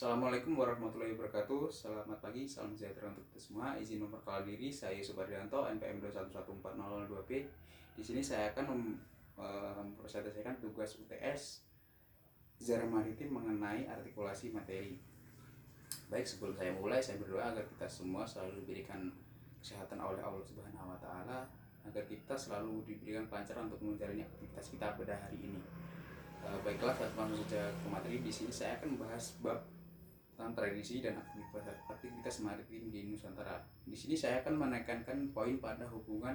Assalamualaikum warahmatullahi wabarakatuh. Selamat pagi, salam sejahtera untuk kita semua. Izin memperkenalkan diri, saya Subardianto, NPM 2111402P. Di sini saya akan mempresentasikan tugas UTS sejarah maritim mengenai artikulasi materi. Baik, sebelum saya mulai, saya berdoa agar kita semua selalu diberikan kesehatan oleh Allah Subhanahu wa taala, agar kita selalu diberikan kelancaran untuk menjalani aktivitas kita pada hari ini. Baiklah, langsung saja ke materi. Di sini saya akan membahas bab tentang tradisi dan aktivitas maritim di Nusantara. Di sini saya akan menekankan poin pada hubungan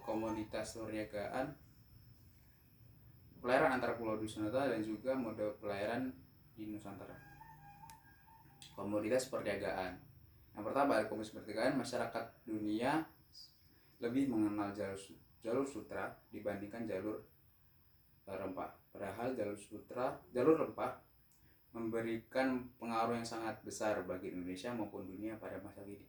komoditas perniagaan, pelayaran antar pulau di Nusantara, dan juga mode pelayaran di Nusantara. Komoditas perniagaan. Yang pertama, ada komoditas perniagaan. Masyarakat dunia lebih mengenal jalur sutra dibandingkan jalur rempah. Padahal jalur rempah memberikan pengaruh yang sangat besar bagi Indonesia maupun dunia pada masa kini.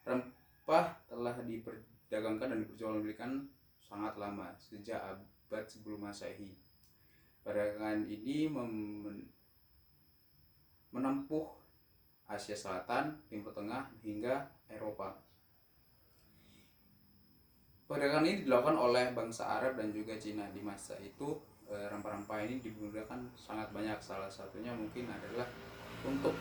Rempah telah diperdagangkan dan diperjualbelikan sangat lama, sejak abad sebelum Masehi. Perdagangan ini menempuh Asia Selatan, Timur Tengah, hingga Eropa. Perdagangan ini dilakukan oleh bangsa Arab dan juga Cina. Di masa itu rempah-rempah ini digunakan sangat banyak. Salah satunya mungkin adalah untuk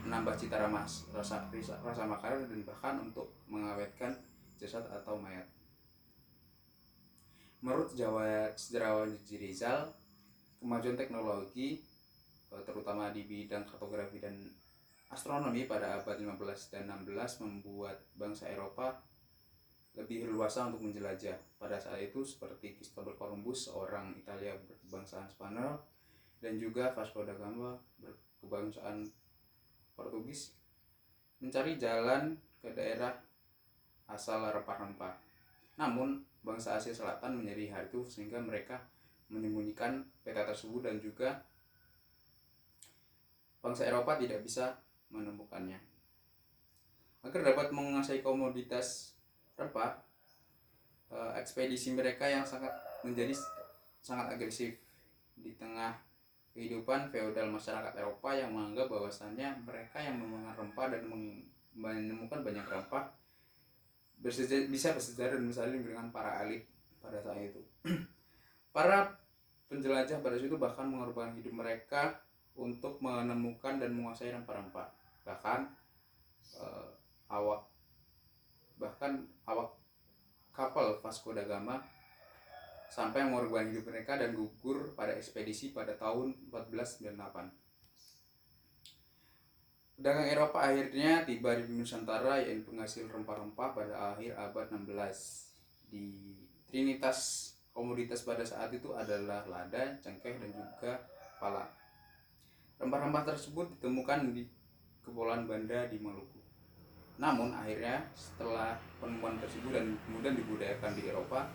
menambah cita rasa makanan, dan bahkan untuk mengawetkan jasad atau mayat. Menurut sejarawan Rizal, kemajuan teknologi terutama di bidang kartografi dan astronomi pada abad 15 dan 16 membuat bangsa Eropa lebih leluasa untuk menjelajah. Pada saat itu seperti Christopher Columbus, orang Italia berkebangsaan Spanyol, dan juga Vasco da Gama berkebangsaan Portugis mencari jalan ke daerah asal rempah-rempah. Namun bangsa Asia Selatan menyadari hal itu sehingga mereka menyembunyikan peta tersebut, dan juga bangsa Eropa tidak bisa menemukannya. Agar dapat menguasai komoditas rempah, ekspedisi mereka yang menjadi sangat agresif di tengah kehidupan feodal masyarakat Eropa yang menganggap bahwasannya mereka yang memegang rempah dan menemukan banyak rempah bisa bersejarah dan bersaing dengan para elit pada saat itu. Para penjelajah pada saat itu bahkan mengorbankan hidup mereka untuk menemukan dan menguasai rempah-rempah. Bahkan awak kapal Vasco da Gama sampai mengorbankan hidup mereka dan gugur pada ekspedisi pada tahun 1498. Pedagang Eropa akhirnya tiba di Nusantara, yaitu penghasil rempah-rempah pada akhir abad 16. Di trinitas komoditas pada saat itu adalah lada, cengkeh, dan juga pala. Rempah-rempah tersebut ditemukan di Kepulauan Banda di Maluku. Namun akhirnya setelah penemuan tersebut dan kemudian dibudidayakan di Eropa,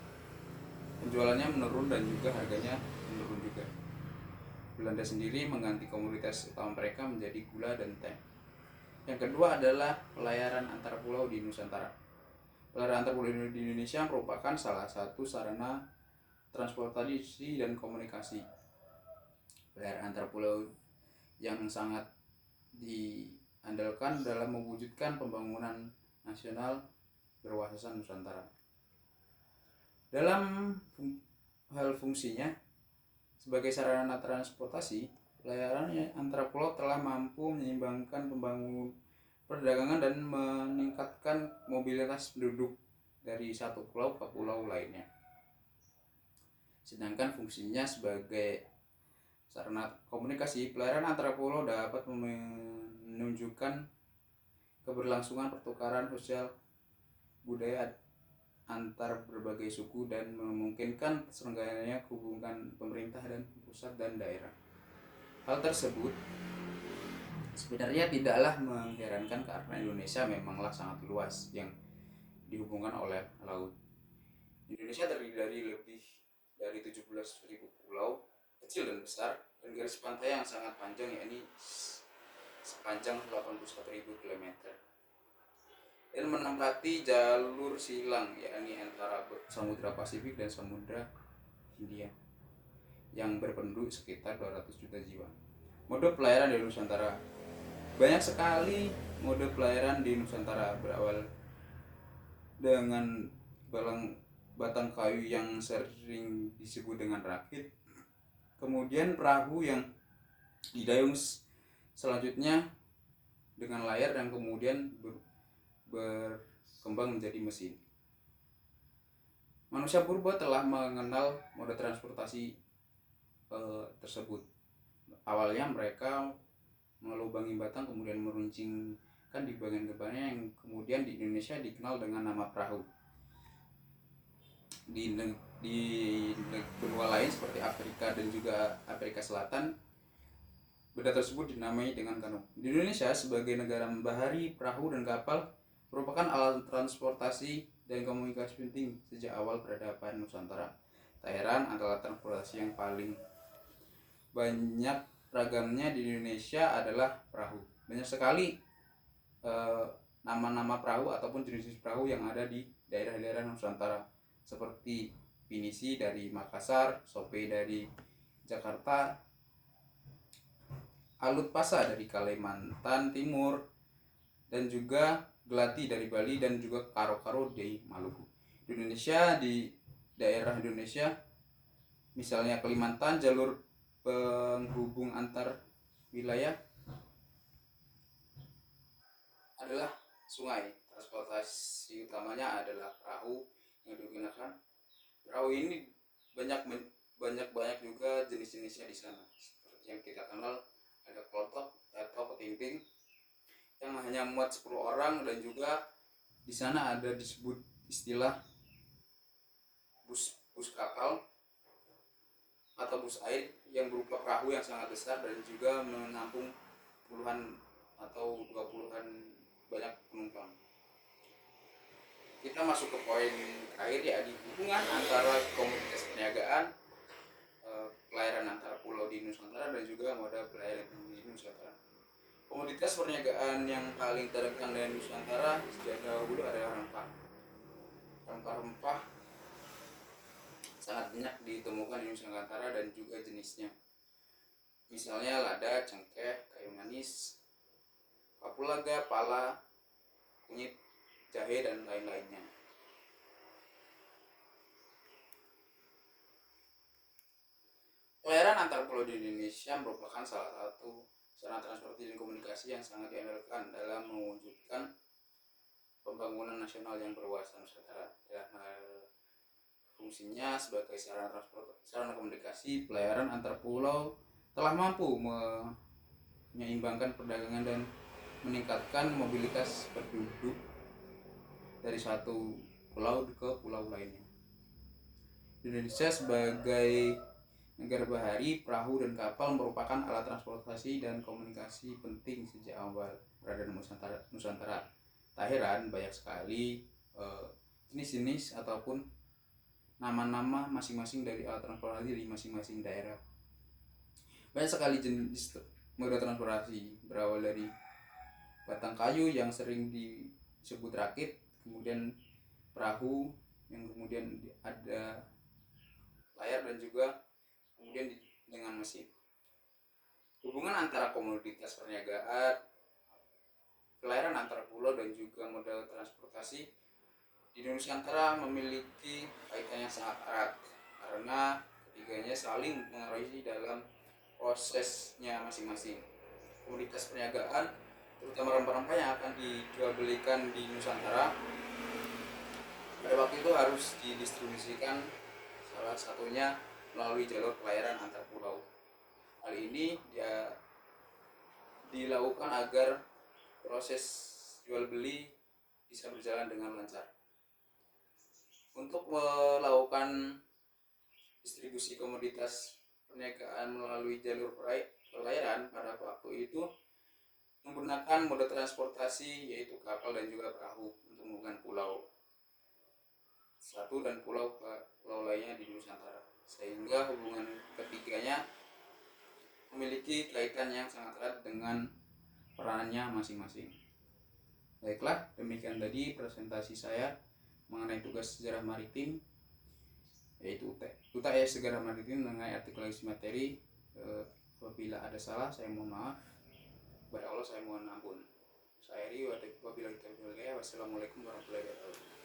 penjualannya menurun dan juga harganya menurun juga. Belanda sendiri mengganti komoditas utama mereka menjadi gula dan teh. Yang kedua adalah pelayaran antar pulau di Nusantara. Pelayaran antar pulau di Indonesia merupakan salah satu sarana transportasi dan komunikasi. Pelayaran antar pulau yang sangat diandalkan dalam mewujudkan pembangunan nasional berwawasan Nusantara. Dalam hal fungsinya sebagai sarana transportasi, pelayaran antara pulau telah mampu menyeimbangkan pembangunan perdagangan dan meningkatkan mobilitas penduduk dari satu pulau ke pulau lainnya. Sedangkan fungsinya sebagai sarana komunikasi, pelayaran antara pulau dapat menunjukkan keberlangsungan pertukaran sosial budaya antar berbagai suku dan memungkinkan terselenggaranya hubungan pemerintah dan pusat dan daerah. Hal tersebut sebenarnya tidaklah mengherankan karena Indonesia memanglah sangat luas yang dihubungkan oleh laut. Indonesia terdiri dari lebih dari 17.000 pulau kecil dan besar, dan garis pantai yang sangat panjang, yakni sepanjang 81.000 km, dan menempati jalur silang, yakni antara Samudra Pasifik dan Samudra Hindia, yang berpenduduk sekitar 200 juta jiwa. Mode pelayaran di Nusantara. Banyak sekali mode pelayaran di Nusantara, berawal dengan batang kayu yang sering disebut dengan rakit, kemudian perahu yang didayung selanjutnya dengan layar, dan kemudian berkembang menjadi mesin. Manusia purba telah mengenal mode transportasi tersebut. Awalnya mereka melubangi batang, kemudian meruncingkan di bagian depannya, yang kemudian di Indonesia dikenal dengan nama perahu. Di benua lain seperti Afrika dan juga Afrika Selatan, benda tersebut dinamai dengan kano. Di Indonesia, sebagai negara bahari, perahu dan kapal merupakan alat transportasi dan komunikasi penting sejak awal peradaban Nusantara. Tak heran, antara transportasi yang paling banyak ragamnya di Indonesia adalah perahu. Banyak sekali nama-nama perahu ataupun jenis perahu yang ada di daerah-daerah Nusantara, seperti Pinisi dari Makassar, Sope dari Jakarta, Alut Pasa dari Kalimantan Timur, dan juga Gelati dari Bali, dan juga Karo-Karo dari Maluku. Di Indonesia, di daerah Indonesia, misalnya Kalimantan, jalur penghubung antar wilayah adalah sungai. Transportasi utamanya adalah perahu yang digunakan. Perahu ini banyak juga jenis-jenisnya di sana. Seperti yang kita kenal, ada klotok atau petimping yang hanya muat 10 orang, dan juga di sana ada disebut istilah bus kapal atau bus air, yang berupa perahu yang sangat besar dan juga menampung puluhan atau 20-an banyak penumpang. Kita masuk ke poin terakhir, ya, di hubungan antara komunitas perniagaan, pelayaran antar pulau di Nusantara, dan juga mode pelayaran di Nusantara. Komoditas perniagaan yang paling terekam dari Nusantara sejak dahulu adalah rempah. Rempah-rempah sangat banyak ditemukan di Nusantara dan juga jenisnya. Misalnya lada, cengkeh, kayu manis, kapulaga, pala, kunyit, jahe, dan lain-lainnya. Pelayaran antar pulau di Indonesia merupakan salah satu sarana transportasi dan komunikasi yang sangat diandalkan dalam mewujudkan pembangunan nasional yang berwawasan Nusantara. Dalam hal fungsinya sebagai sarana komunikasi, pelayaran antar pulau telah mampu menyeimbangkan perdagangan dan meningkatkan mobilitas penduduk dari satu pulau ke pulau lainnya. Indonesia sebagai negara bahari, perahu dan kapal merupakan alat transportasi dan komunikasi penting sejak awal peradaban Nusantara. Tak heran, banyak sekali jenis-jenis ataupun nama-nama masing-masing dari alat transportasi di masing-masing daerah. Banyak sekali jenis moda transportasi, berawal dari batang kayu yang sering disebut rakit, kemudian perahu yang kemudian ada layar, dan juga kemudian dengan mesin. Hubungan antara komoditas perniagaan, pelayaran antar pulau, dan juga modal transportasi di Nusantara memiliki kaitan yang sangat erat, karena ketiganya saling mengaruhi dalam prosesnya masing-masing. Komoditas perniagaan, terutama rempah-rempah yang akan dijual belikan di Nusantara, pada waktu itu harus didistribusikan, salah satunya melalui jalur pelayaran antar pulau. Hal ini dilakukan agar proses jual beli bisa berjalan dengan lancar. Untuk melakukan distribusi komoditas perniagaan melalui jalur pelayaran pada waktu itu menggunakan moda transportasi, yaitu kapal dan juga perahu, untuk menghubungkan pulau satu dan pulau ke pulau lainnya di Nusantara, sehingga hubungan ketiganya memiliki kaitan yang sangat erat dengan perannya masing-masing. Baiklah, demikian tadi presentasi saya mengenai tugas sejarah maritim, yaitu UTS Sejarah Maritim mengenai artikulasi materi Apabila ada salah saya mohon maaf. Kepada Allah saya mohon ampun. Saya Ri, wabillahi taufiq wal hidayah. Wassalamualaikum warahmatullahi wabarakatuh.